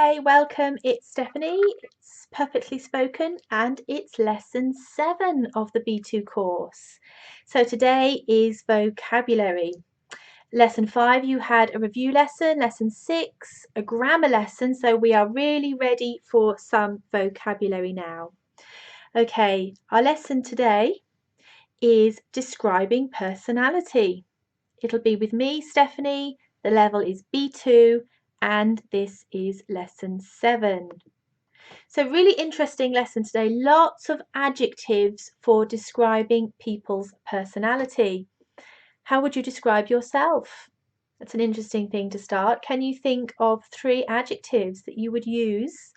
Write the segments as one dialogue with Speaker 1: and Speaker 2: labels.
Speaker 1: Hi, welcome. It's Stephanie. It's Perfectly Spoken and it's lesson 7 of the B2 course. So today is vocabulary. Lesson 5, you had a review lesson. Lesson 6, a grammar lesson. So we are really ready for some vocabulary now. Okay, our lesson today is describing personality. It'll be with me, Stephanie. The level is B2 and this is lesson 7. So really interesting lesson today. Lots of adjectives for describing people's personality. How would you describe yourself? That's an interesting thing to start. Can you think of 3 adjectives that you would use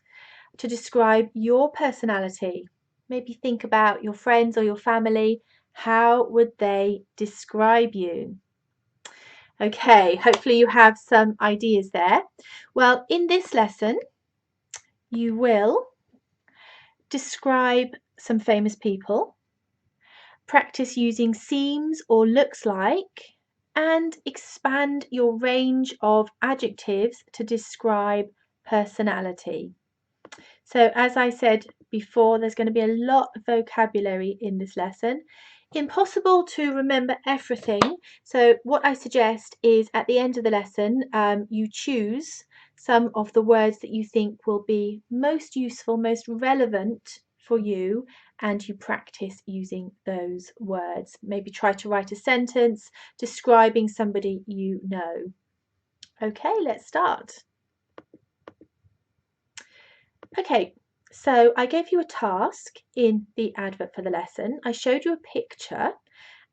Speaker 1: to describe your personality? Maybe think about your friends or your family. How would they describe you? Okay, hopefully you have some ideas there. Well, in this lesson, you will describe some famous people, practice using seems or looks like, and expand your range of adjectives to describe personality. So as I said before, there's going to be a lot of vocabulary in this lesson. Impossible to remember everything. So what I suggest is at the end of the lesson, you choose some of the words that you think will be most useful, most relevant for you, and you practice using those words. Maybe try to write a sentence describing somebody you know. Okay, let's start. Okay, so I gave you a task in the advert for the lesson. I showed you a picture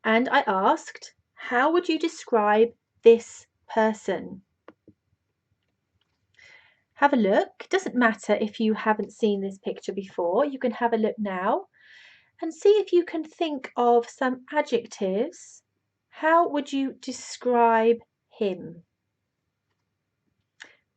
Speaker 1: and I asked, how would you describe this person? Have a look. It doesn't matter if you haven't seen this picture before. You can have a look now and see if you can think of some adjectives. How would you describe him?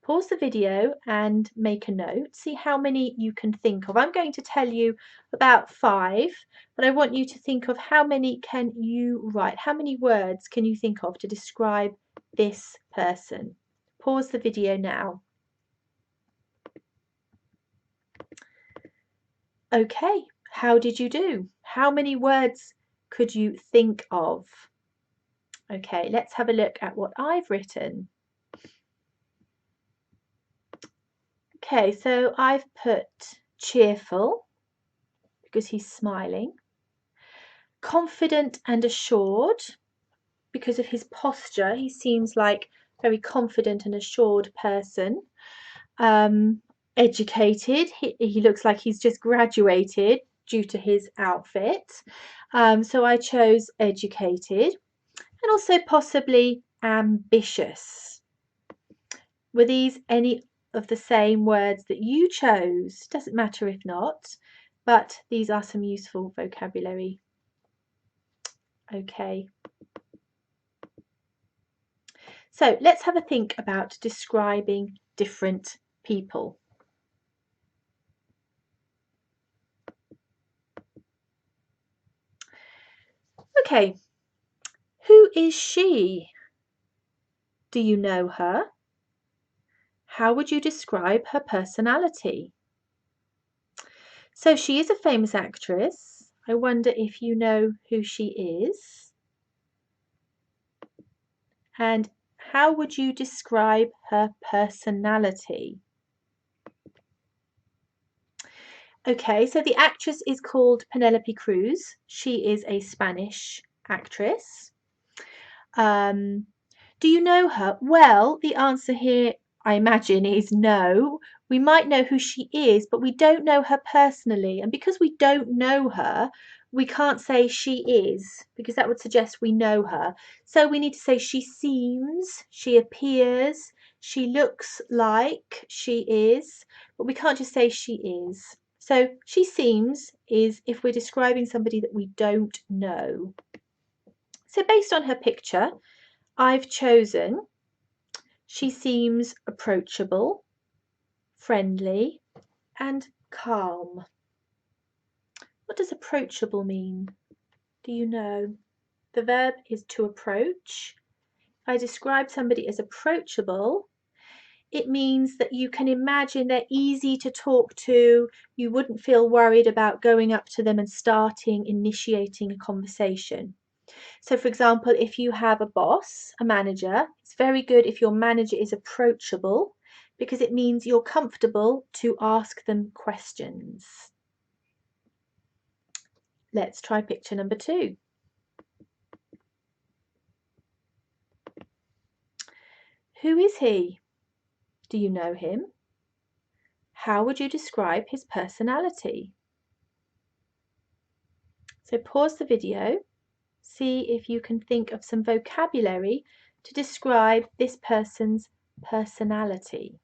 Speaker 1: Pause the video and make a note. See how many you can think of. I'm going to tell you about 5, but I want you to think of how many can you write. How many words can you think of to describe this person? Pause the video now. Okay, how did you do? How many words could you think of? Okay, let's have a look at what I've written. Okay, so I've put cheerful because he's smiling, confident and assured because of his posture. He seems like a very confident and assured person. Educated, he looks like he's just graduated due to his outfit. So I chose educated, and also possibly ambitious. Were these any of the same words that you chose? Doesn't matter if not, but these are some useful vocabulary. Okay. So let's have a think about describing different people. Okay, who is she? Do you know her? How would you describe her personality? So she is a famous actress. I wonder if you know who she is. And how would you describe her personality? Okay, so the actress is called Penelope Cruz. She is a Spanish actress. Do you know her? Well, the answer here, I imagine, is no. We might know who she is, but we don't know her personally. And because we don't know her, we can't say she is, because that would suggest we know her. So we need to say she seems, she appears, she looks like she is, but we can't just say she is. So she seems is if we're describing somebody that we don't know. So based on her picture, I've chosen she seems approachable, friendly, and calm. What does approachable mean? Do you know? The verb is to approach. If I describe somebody as approachable, it means that you can imagine they're easy to talk to. You wouldn't feel worried about going up to them and initiating a conversation. So, for example, if you have a boss, a manager, it's very good if your manager is approachable because it means you're comfortable to ask them questions. Let's try picture number 2. Who is he? Do you know him? How would you describe his personality? So pause the video, see if you can think of some vocabulary to describe this person's personality.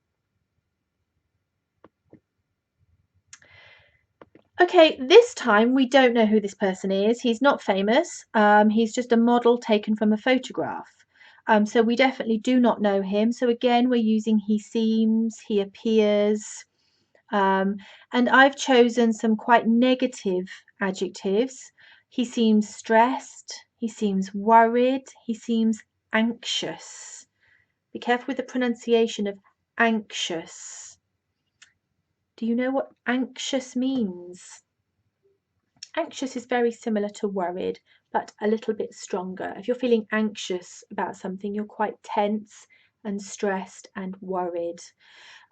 Speaker 1: Okay, this time we don't know who this person is. He's not famous. He's just a model taken from a photograph. So we definitely do not know him. So again, we're using he seems, he appears. And I've chosen some quite negative adjectives. He seems stressed. He seems worried. He seems anxious. Be careful with the pronunciation of anxious. Do you know what anxious means? Anxious is very similar to worried, but a little bit stronger. If you're feeling anxious about something, you're quite tense and stressed and worried.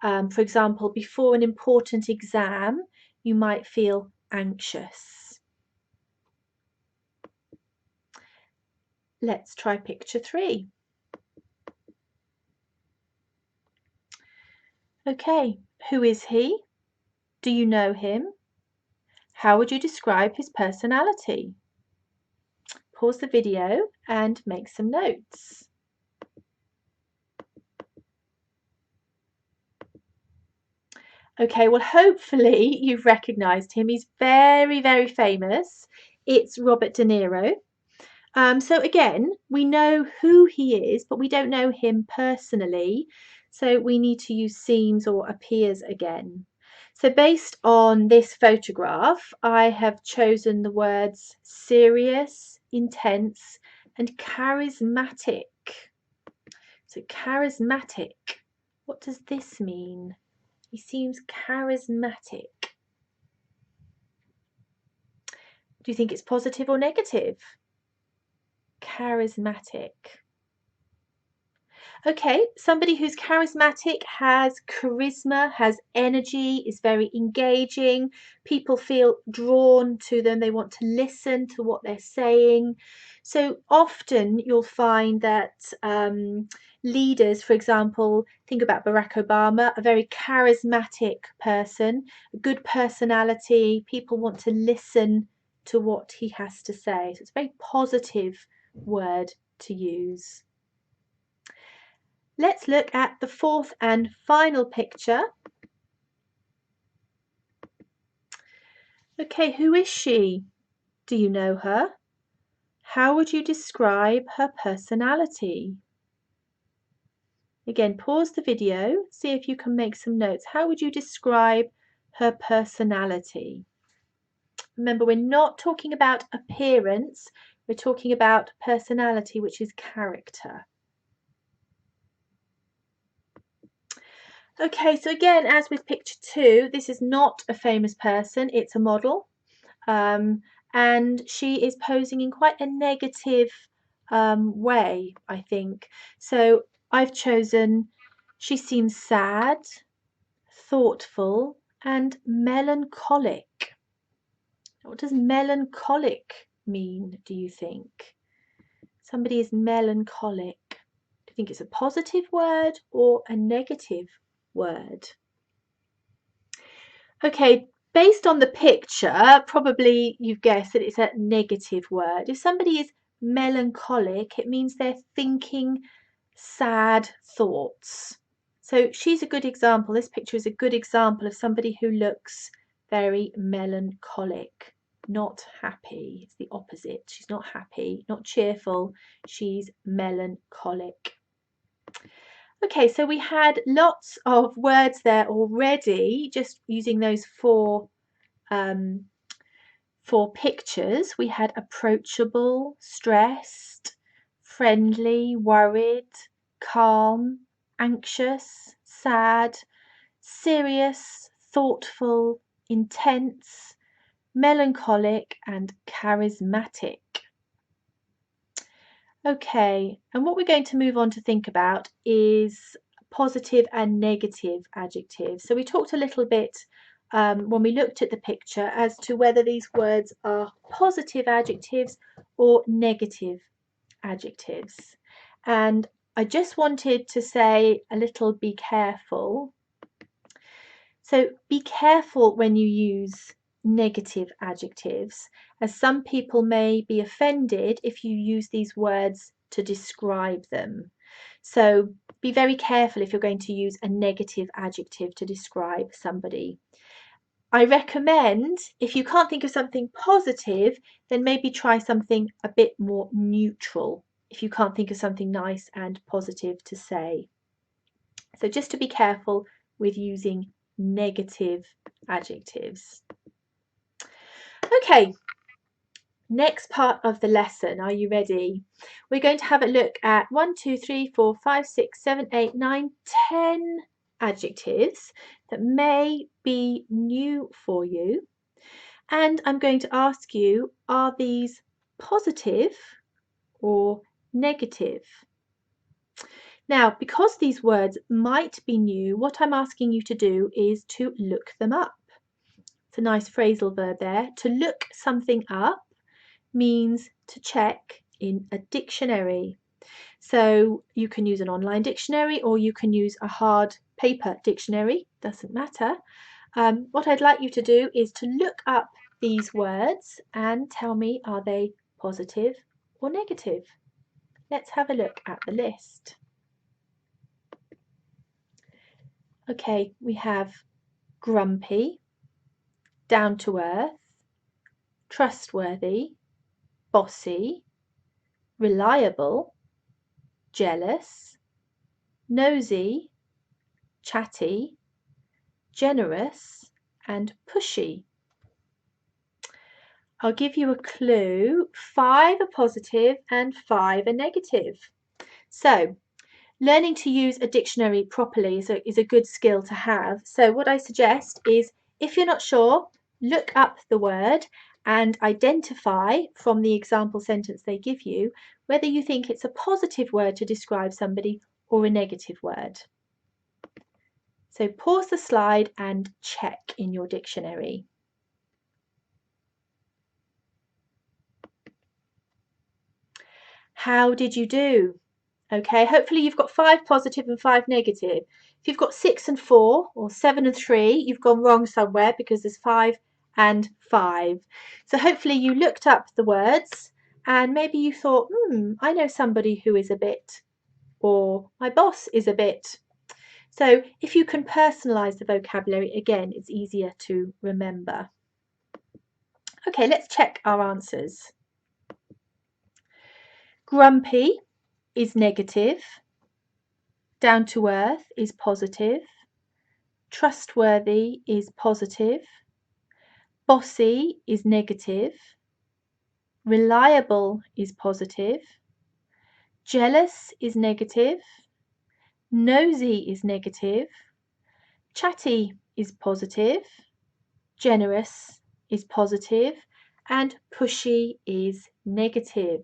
Speaker 1: For example, before an important exam, you might feel anxious. Let's try picture 3. Okay, who is he? Do you know him? How would you describe his personality? Pause the video and make some notes. Okay, well, hopefully you've recognised him. He's very, very famous. It's Robert De Niro. So again, we know who he is, but we don't know him personally. So we need to use seems or appears again. So based on this photograph, I have chosen the words serious, intense, and charismatic. So charismatic, what does this mean? He seems charismatic. Do you think it's positive or negative? Charismatic. Okay, somebody who's charismatic has charisma, has energy, is very engaging. People feel drawn to them. They want to listen to what they're saying. So often you'll find that leaders, for example, think about Barack Obama, a very charismatic person, a good personality. People want to listen to what he has to say. So it's a very positive word to use. Let's look at the 4th and final picture. Okay, who is she? Do you know her? How would you describe her personality? Again, pause the video, see if you can make some notes. How would you describe her personality? Remember, we're not talking about appearance, we're talking about personality, which is character. Okay, so again, as with picture 2, this is not a famous person, it's a model. And she is posing in quite a negative way, I think. So I've chosen she seems sad, thoughtful, and melancholic. What does melancholic mean, do you think? Somebody is melancholic. Do you think it's a positive word or a negative word? Okay, based on the picture, probably you've guessed that it's a negative word. If somebody is melancholic, it means they're thinking sad thoughts. So she's a good example. This picture is a good example of somebody who looks very melancholic, not happy. It's the opposite. She's not happy, not cheerful. She's melancholic. Okay, so we had lots of words there already, just using those four pictures. We had approachable, stressed, friendly, worried, calm, anxious, sad, serious, thoughtful, intense, melancholic, and charismatic. Okay, and what we're going to move on to think about is positive and negative adjectives. So we talked a little bit when we looked at the picture as to whether these words are positive adjectives or negative adjectives. And I just wanted to say a little be careful. So be careful when you use negative adjectives, as some people may be offended if you use these words to describe them. So be very careful if you're going to use a negative adjective to describe somebody. I recommend, if you can't think of something positive, then maybe try something a bit more neutral if you can't think of something nice and positive to say. So just to be careful with using negative adjectives. Okay, next part of the lesson. Are you ready? We're going to have a look at 1, 2, 3, 4, 5, 6, 7, 8, 9, 10 adjectives that may be new for you. And I'm going to ask you, are these positive or negative? Now, because these words might be new, what I'm asking you to do is to look them up. It's a nice phrasal verb there. To look something up means to check in a dictionary. So you can use an online dictionary or you can use a hard paper dictionary, doesn't matter. What I'd like you to do is to look up these words and tell me, are they positive or negative? Let's have a look at the list. Okay, we have grumpy, down to earth, trustworthy, bossy, reliable, jealous, nosy, chatty, generous, and pushy. I'll give you a clue. 5 are positive and 5 are negative. So learning to use a dictionary properly is a good skill to have. So what I suggest is, if you're not sure, look up the word and identify from the example sentence they give you whether you think it's a positive word to describe somebody or a negative word. So pause the slide and check in your dictionary. How did you do? Okay, hopefully you've got 5 positive and 5 negative. If you've got 6 and 4 or 7 and 3, you've gone wrong somewhere because there's 5 and 5. So hopefully you looked up the words and maybe you thought, I know somebody who is a bit, or my boss is a bit. So if you can personalize the vocabulary, again, it's easier to remember. Okay, let's check our answers. Grumpy is negative. Down to earth is positive. Trustworthy is positive. Bossy is negative. Reliable is positive. Jealous is negative. Nosy is negative. Chatty is positive. Generous is positive. And pushy is negative.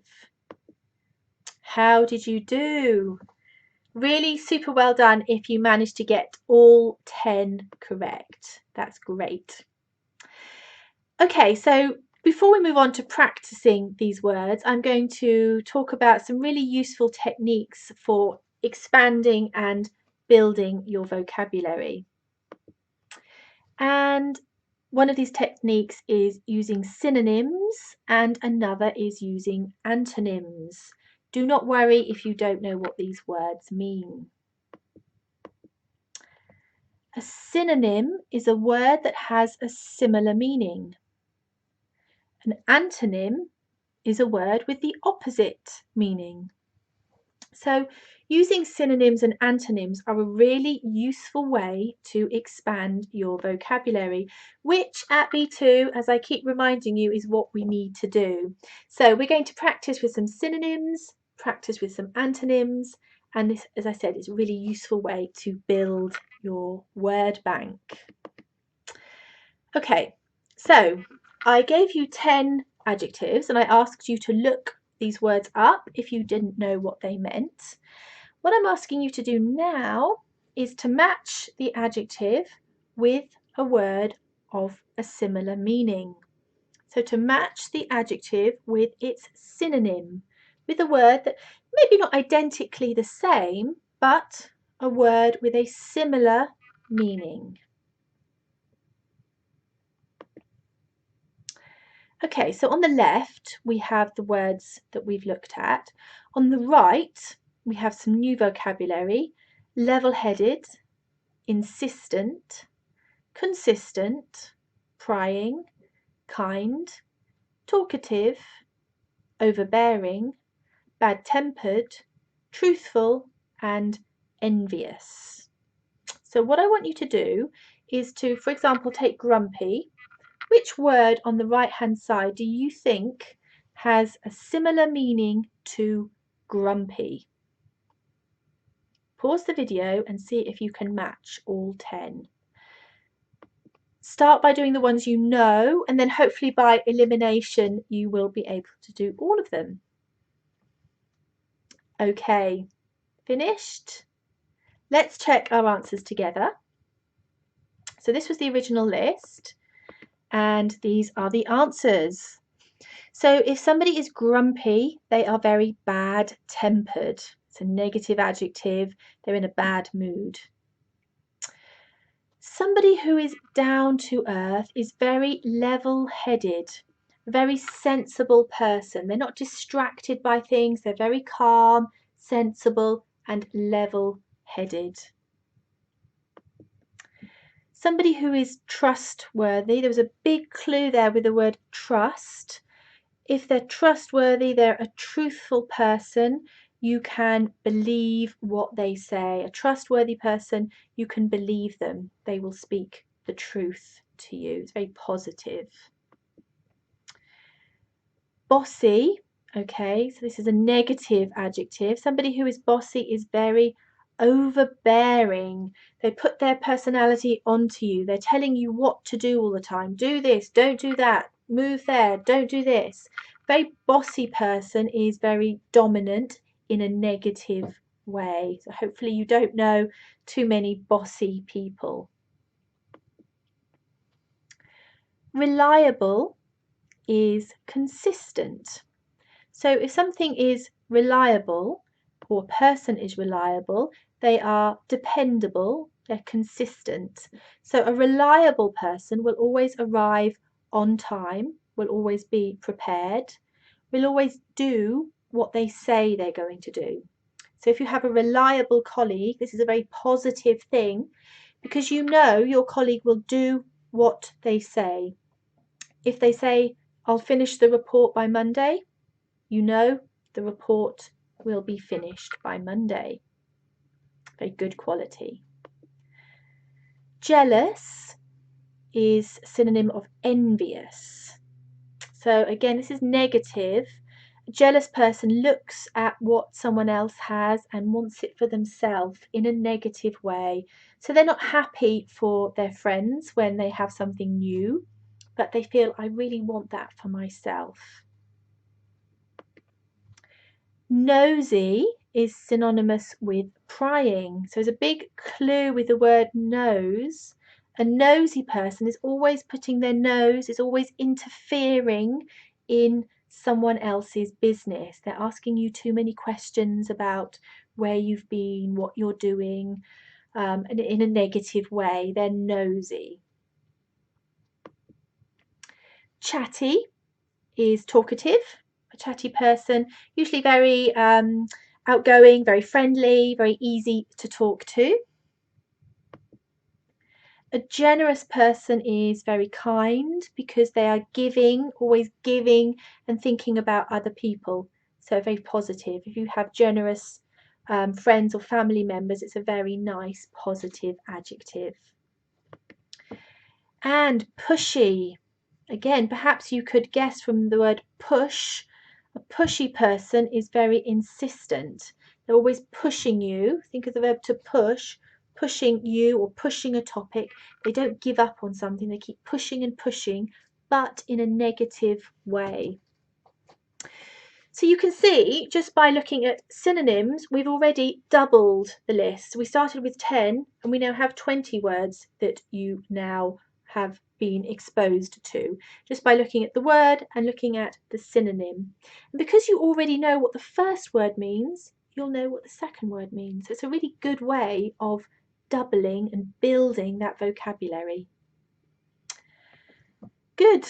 Speaker 1: How did you do? Really super well done if you managed to get all 10 correct. That's great. Okay, so before we move on to practicing these words, I'm going to talk about some really useful techniques for expanding and building your vocabulary. And one of these techniques is using synonyms and another is using antonyms. Do not worry if you don't know what these words mean. A synonym is a word that has a similar meaning. An antonym is a word with the opposite meaning. So using synonyms and antonyms are a really useful way to expand your vocabulary, which at B2, as I keep reminding you, is what we need to do. So we're going to practice with some synonyms, practice with some antonyms, and this, as I said, is a really useful way to build your word bank. Okay, so I gave you 10 adjectives and I asked you to look these words up if you didn't know what they meant. What I'm asking you to do now is to match the adjective with a word of a similar meaning. So to match the adjective with its synonym, with a word that maybe not identically the same, but a word with a similar meaning. Okay, so on the left, we have the words that we've looked at. On the right, we have some new vocabulary: level-headed, insistent, consistent, prying, kind, talkative, overbearing, bad-tempered, truthful, and envious. So what I want you to do is to, for example, take grumpy. Which word on the right-hand side do you think has a similar meaning to grumpy? Pause the video and see if you can match all 10. Start by doing the ones you know, and then hopefully by elimination you will be able to do all of them. Okay, finished? Let's check our answers together. So this was the original list, and these are the answers. So if somebody is grumpy, they are very bad-tempered. It's a negative adjective. They're in a bad mood. Somebody who is down to earth is very level-headed, a very sensible person. They're not distracted by things. They're very calm, sensible, and level-headed. Somebody who is trustworthy. There was a big clue there with the word trust. If they're trustworthy, they're a truthful person. You can believe what they say. A trustworthy person, you can believe them. They will speak the truth to you. It's very positive. Bossy, okay, so this is a negative adjective. Somebody who is bossy is very overbearing. They put their personality onto you. They're telling you what to do all the time. Do this, don't do that, move there, don't do this. Very bossy person is very dominant in a negative way. So hopefully you don't know too many bossy people. Reliable is consistent. So if something is reliable, or a person is reliable, they are dependable, they're consistent. So a reliable person will always arrive on time, will always be prepared, will always do what they say they're going to do. So if you have a reliable colleague, this is a very positive thing because you know your colleague will do what they say. If they say, I'll finish the report by Monday, you know the report will be finished by Monday. Very good quality. Jealous is a synonym of envious. So again, this is negative. A jealous person looks at what someone else has and wants it for themselves in a negative way. So they're not happy for their friends when they have something new, but they feel, I really want that for myself. Nosy is synonymous with prying. So there's a big clue with the word nose. A nosy person is always putting their nose, is always interfering in someone else's business. They're asking you too many questions about where you've been, what you're doing, and in a negative way. They're nosy. Chatty is talkative. A chatty person, usually very outgoing, very friendly, very easy to talk to. A generous person is very kind because they are giving, always giving and thinking about other people. So very positive. If you have generous friends or family members, it's a very nice, positive adjective. And pushy. Again, perhaps you could guess from the word push. A pushy person is very insistent. They're always pushing you. Think of the verb to push, pushing you or pushing a topic. They don't give up on something. They keep pushing and pushing, but in a negative way. So you can see, just by looking at synonyms, we've already doubled the list. We started with 10 and we now have 20 words that you now have been exposed to, just by looking at the word and looking at the synonym. And because you already know what the first word means, you'll know what the second word means. So it's a really good way of doubling and building that vocabulary. Good.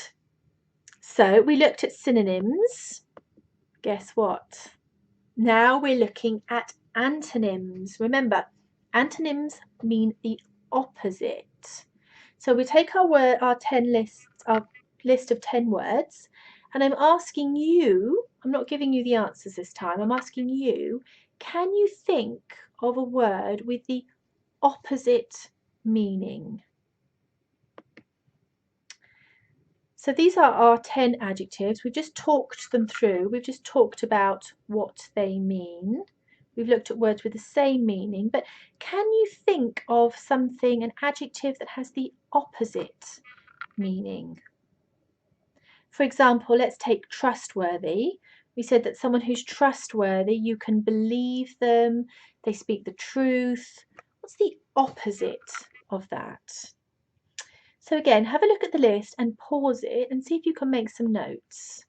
Speaker 1: So we looked at synonyms. Guess what? Now we're looking at antonyms. Remember, antonyms mean the opposite. So we take our list of 10 words, and I'm asking you, I'm not giving you the answers this time, I'm asking you, can you think of a word with the opposite meaning? So these are our 10 adjectives. We've just talked them through. We've just talked about what they mean. We've looked at words with the same meaning, but can you think of something, an adjective that has the opposite meaning? For example, let's take trustworthy. We said that someone who's trustworthy, you can believe them, they speak the truth. What's the opposite of that? So again, have a look at the list and pause it and see if you can make some notes.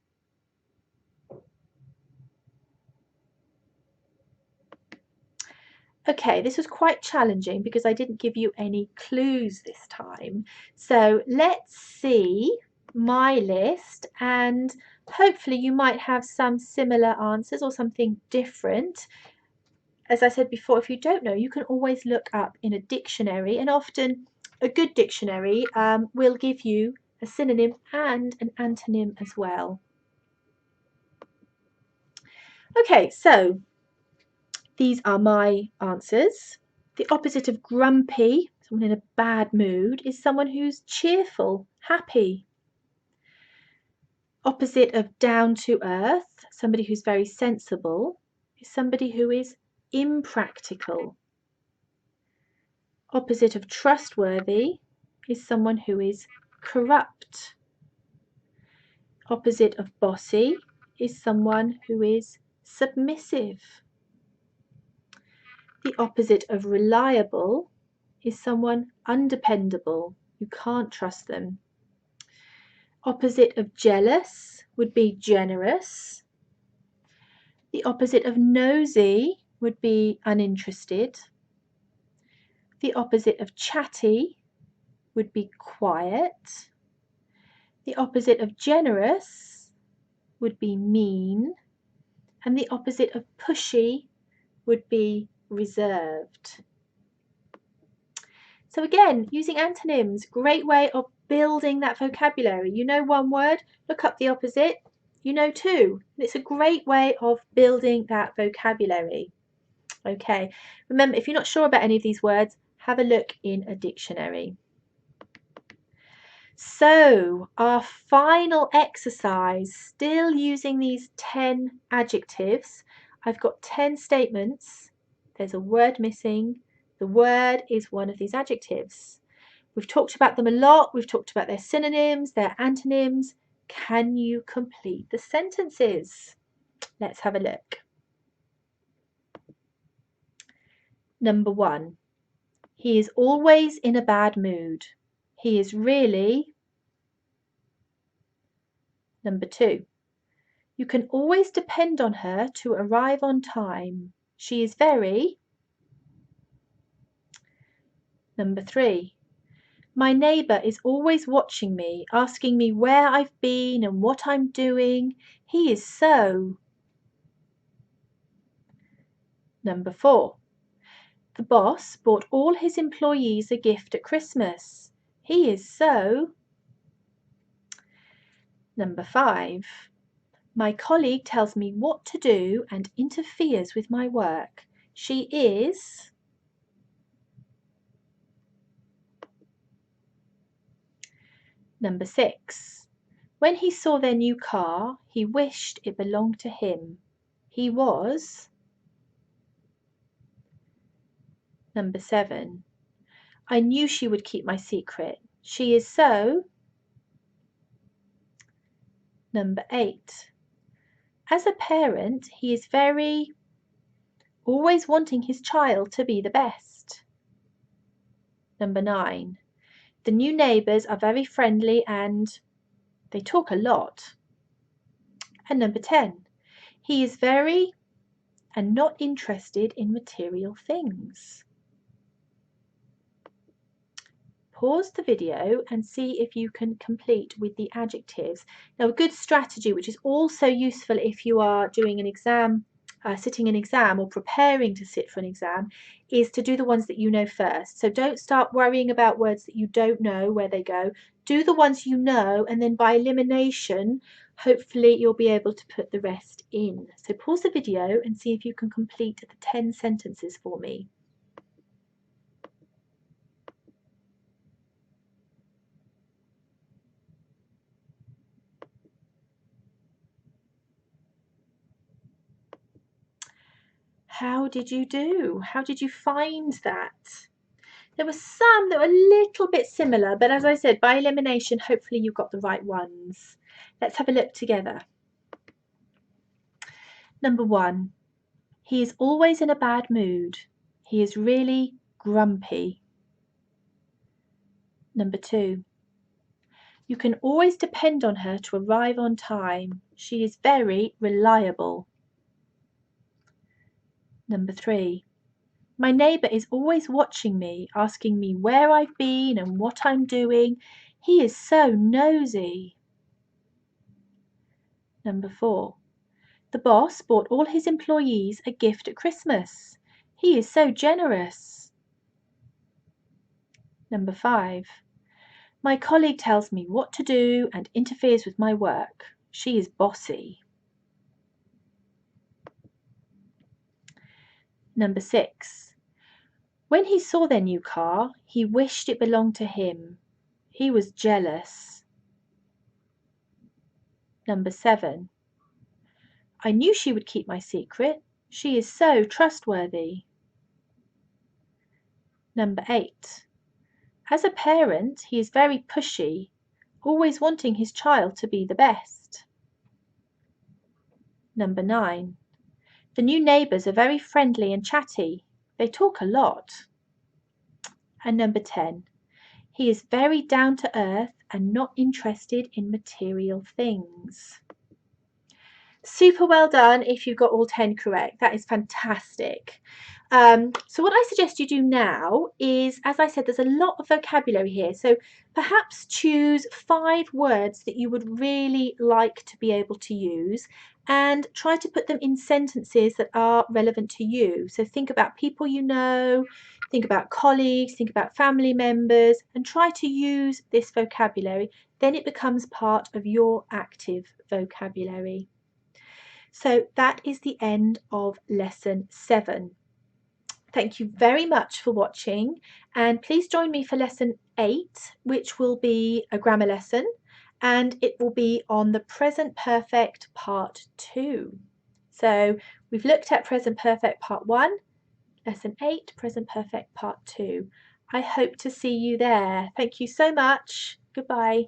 Speaker 1: Okay, this was quite challenging because I didn't give you any clues this time. So let's see my list, and hopefully you might have some similar answers or something different. As I said before, if you don't know, you can always look up in a dictionary, and often a good dictionary will give you a synonym and an antonym as well. Okay, so these are my answers. The opposite of grumpy, someone in a bad mood, is someone who's cheerful, happy. Opposite of down to earth, somebody who's very sensible, is somebody who is impractical. Opposite of trustworthy is someone who is corrupt. Opposite of bossy is someone who is submissive. The opposite of reliable is someone undependable. You can't trust them. Opposite of jealous would be generous. The opposite of nosy would be uninterested. The opposite of chatty would be quiet. The opposite of generous would be mean. And the opposite of pushy would be reserved. So again, using antonyms, great way of building that vocabulary. You know one word, look up the opposite, you know two. It's a great way of building that vocabulary. Okay, remember, if you're not sure about any of these words, have a look in a dictionary. So our final exercise, still using these 10 adjectives. I've got 10 statements. There's a word missing. The word is one of these adjectives. We've talked about them a lot. We've talked about their synonyms, their antonyms. Can you complete the sentences? Let's have a look. Number 1. He is always in a bad mood. He is really. Number 2. You can always depend on her to arrive on time. She is very. Number 3. My neighbour is always watching me, asking me where I've been and what I'm doing. He is so. Number 4. The boss bought all his employees a gift at Christmas. He is so. Number 5. My colleague tells me what to do and interferes with my work. She is. Number 6. When he saw their new car, he wished it belonged to him. He was. Number 7. I knew she would keep my secret. She is so. Number 8. As a parent, he is very, always wanting his child to be the best. Number 9. The new neighbours are very friendly and they talk a lot. And number 10. He is very and not interested in material things. Pause the video and see if you can complete with the adjectives. Now, a good strategy, which is also useful if you are doing an exam, sitting an exam or preparing to sit for an exam, is to do the ones that you know first. So don't start worrying about words that you don't know where they go. Do the ones you know, and then by elimination, hopefully you'll be able to put the rest in. So pause the video and see if you can complete the 10 sentences for me. How did you do? How did you find that? There were some that were a little bit similar, but as I said, by elimination, hopefully you got the right ones. Let's have a look together. Number 1, he is always in a bad mood. He is really grumpy. Number 2, you can always depend on her to arrive on time. She is very reliable. Number 3, my neighbour is always watching me, asking me where I've been and what I'm doing. He is so nosy. Number 4, the boss bought all his employees a gift at Christmas. He is so generous. Number 5, my colleague tells me what to do and interferes with my work. She is bossy. Number 6, when he saw their new car, he wished it belonged to him. He was jealous. Number 7, I knew she would keep my secret. She is so trustworthy. Number 8, as a parent, he is very pushy, always wanting his child to be the best. Number 9, the new neighbours are very friendly and chatty. They talk a lot. And number 10, he is very down to earth and not interested in material things. Super well done if you got all 10 correct. That is fantastic. So what I suggest you do now is, as I said, there's a lot of vocabulary here. So perhaps choose 5 words that you would really like to be able to use and try to put them in sentences that are relevant to you. So think about people you know, think about colleagues, think about family members, and try to use this vocabulary. Then it becomes part of your active vocabulary. So that is the end of lesson 7. Thank you very much for watching, and please join me for lesson 8, which will be a grammar lesson, and it will be on the present perfect part 2. So we've looked at present perfect part 1, lesson 8, present perfect part 2. I hope to see you there. Thank you so much. Goodbye.